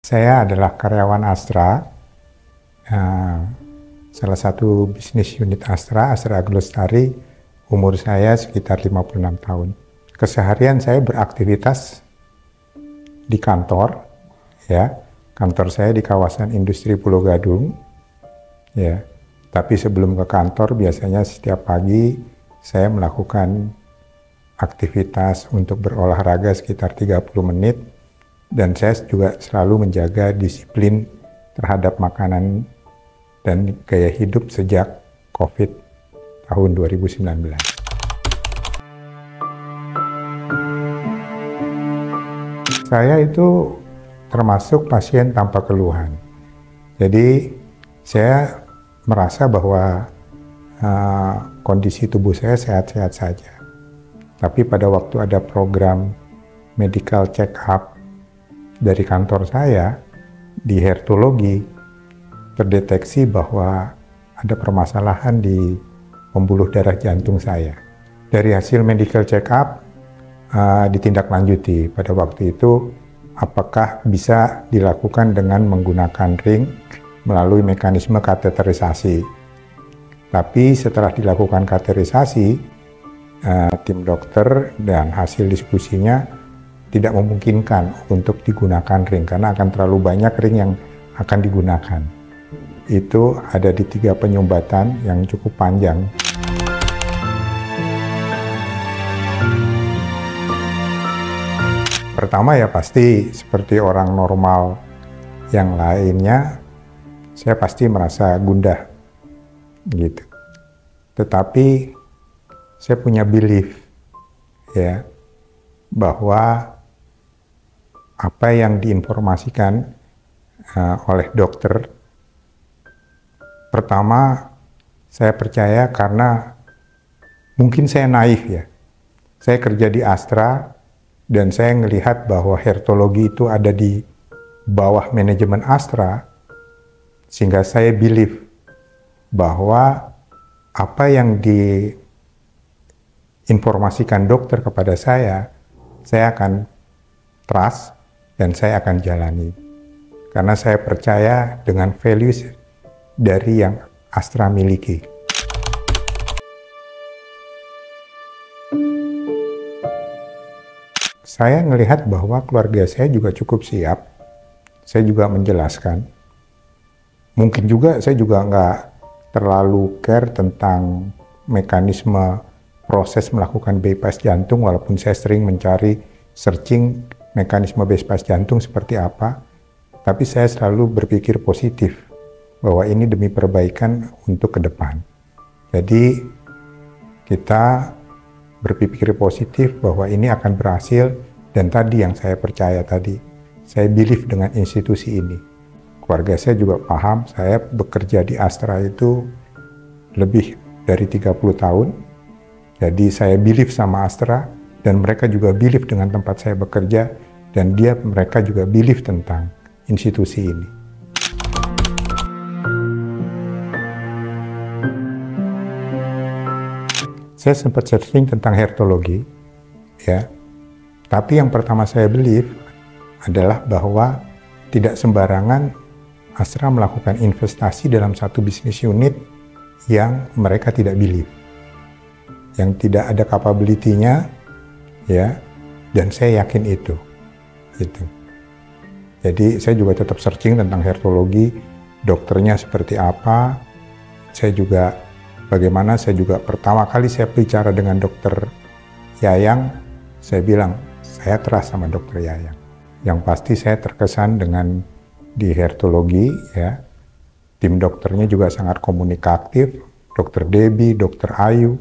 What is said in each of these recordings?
Saya adalah karyawan Astra, salah satu bisnis unit Astra Agrostari. Umur saya sekitar 56 tahun. Keseharian saya beraktivitas di kantor, ya. Kantor saya di kawasan industri Pulau Gadung, ya. Tapi sebelum ke kantor, biasanya setiap pagi saya melakukan aktivitas untuk berolahraga sekitar 30 menit. Dan saya juga selalu menjaga disiplin terhadap makanan dan gaya hidup sejak COVID tahun 2019. Saya itu termasuk pasien tanpa keluhan. Jadi saya merasa bahwa kondisi tubuh saya sehat-sehat saja. Tapi pada waktu ada program medical check-up dari kantor saya di hematologi, terdeteksi bahwa ada permasalahan di pembuluh darah jantung saya. Dari hasil medical check-up ditindaklanjuti pada waktu itu apakah bisa dilakukan dengan menggunakan ring melalui mekanisme kateterisasi. Tapi setelah dilakukan kateterisasi, tim dokter dan hasil diskusinya tidak memungkinkan untuk digunakan ring karena akan terlalu banyak ring yang akan digunakan. Itu ada di 3 penyumbatan yang cukup panjang. Pertama ya pasti seperti orang normal yang lainnya, saya pasti merasa gundah gitu. Tetapi saya punya belief ya bahwa apa yang diinformasikan oleh dokter, pertama saya percaya karena mungkin saya naif ya. Saya kerja di Astra dan saya melihat bahwa hematologi itu ada di bawah manajemen Astra, sehingga saya believe bahwa apa yang diinformasikan dokter kepada saya akan trust dan saya akan jalani. Karena saya percaya dengan values dari yang Astra miliki. Saya melihat bahwa keluarga saya juga cukup siap. Saya juga menjelaskan. Mungkin juga saya juga nggak terlalu care tentang mekanisme proses melakukan bypass jantung, walaupun saya sering mencari searching mekanisme bypass jantung seperti apa, tapi saya selalu berpikir positif bahwa ini demi perbaikan untuk ke depan. Jadi kita berpikir positif bahwa ini akan berhasil, dan tadi yang saya percaya tadi, saya believe dengan institusi ini. Keluarga saya juga paham, saya bekerja di Astra itu lebih dari 30 tahun, jadi saya believe sama Astra, dan mereka juga believe dengan tempat saya bekerja, dan mereka juga believe tentang institusi ini. Saya sempat searching tentang hematologi, ya. Tapi yang pertama saya believe adalah bahwa tidak sembarangan Astra melakukan investasi dalam satu bisnis unit yang mereka tidak believe, yang tidak ada capability-nya, ya. Dan saya yakin itu, gitu. Jadi saya juga tetap searching tentang hematologi, dokternya seperti apa. Saya juga bagaimana, saya juga pertama kali saya bicara dengan dokter Yayang, saya bilang, saya trust sama dokter Yayang. Yang pasti saya terkesan dengan di hematologi, ya. Tim dokternya juga sangat komunikatif, dokter Debbie, dokter Ayu,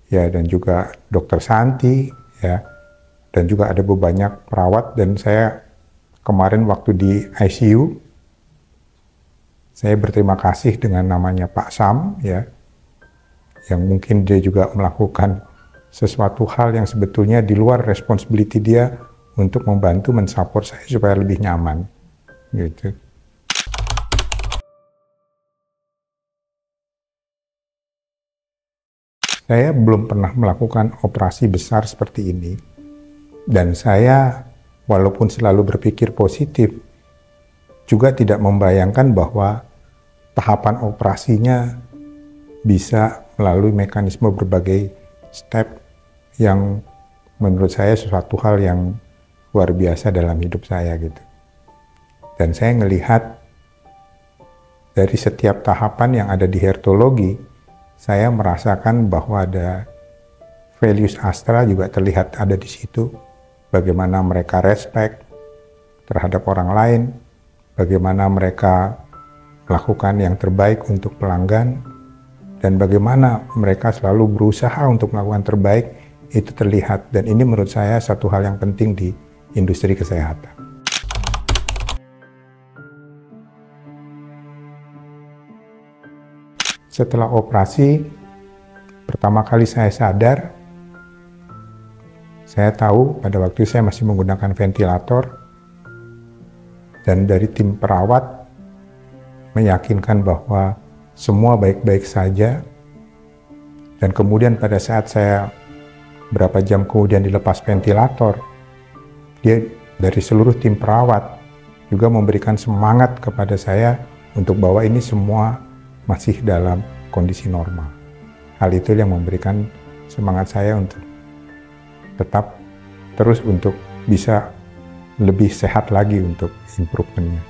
ya, dan juga dokter Santi, ya. Dan juga ada banyak perawat, dan saya kemarin waktu di ICU, saya berterima kasih dengan namanya Pak Sam, ya, yang mungkin dia juga melakukan sesuatu hal yang sebetulnya di luar responsibility dia untuk membantu mensupport saya supaya lebih nyaman, gitu. Saya belum pernah melakukan operasi besar seperti ini, dan saya walaupun selalu berpikir positif, juga tidak membayangkan bahwa tahapan operasinya bisa melalui mekanisme berbagai step yang menurut saya sesuatu hal yang luar biasa dalam hidup saya gitu. Dan saya melihat dari setiap tahapan yang ada di hertologi, saya merasakan bahwa ada values Astra juga terlihat ada di situ. Bagaimana mereka respect terhadap orang lain, bagaimana mereka melakukan yang terbaik untuk pelanggan, dan bagaimana mereka selalu berusaha untuk melakukan terbaik, itu terlihat. Dan ini menurut saya satu hal yang penting di industri kesehatan. Setelah operasi, pertama kali saya sadar, saya tahu pada waktu saya masih menggunakan ventilator, dan dari tim perawat meyakinkan bahwa semua baik-baik saja. Dan kemudian pada saat saya berapa jam kemudian dilepas ventilator, dia dari seluruh tim perawat juga memberikan semangat kepada saya untuk bahwa ini semua masih dalam kondisi normal. Hal itu yang memberikan semangat saya untuk tetap terus untuk bisa lebih sehat lagi untuk improve-nya.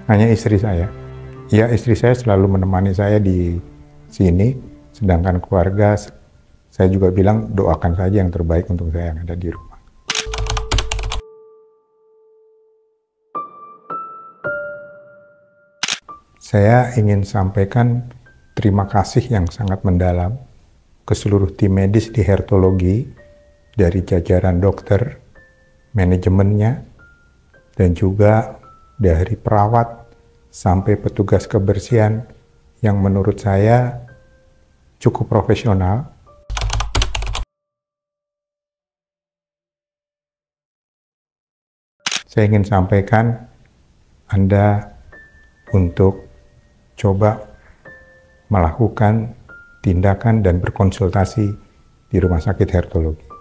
Hanya istri saya. Ya, istri saya selalu menemani saya di sini, sedangkan keluarga saya juga bilang doakan saja yang terbaik untuk saya yang ada di rumah. Saya ingin sampaikan terima kasih yang sangat mendalam ke seluruh tim medis di hertologi, dari jajaran dokter, manajemennya, dan juga dari perawat sampai petugas kebersihan yang menurut saya cukup profesional. Saya ingin sampaikan Anda untuk coba melakukan tindakan dan berkonsultasi di Rumah Sakit Hertologi.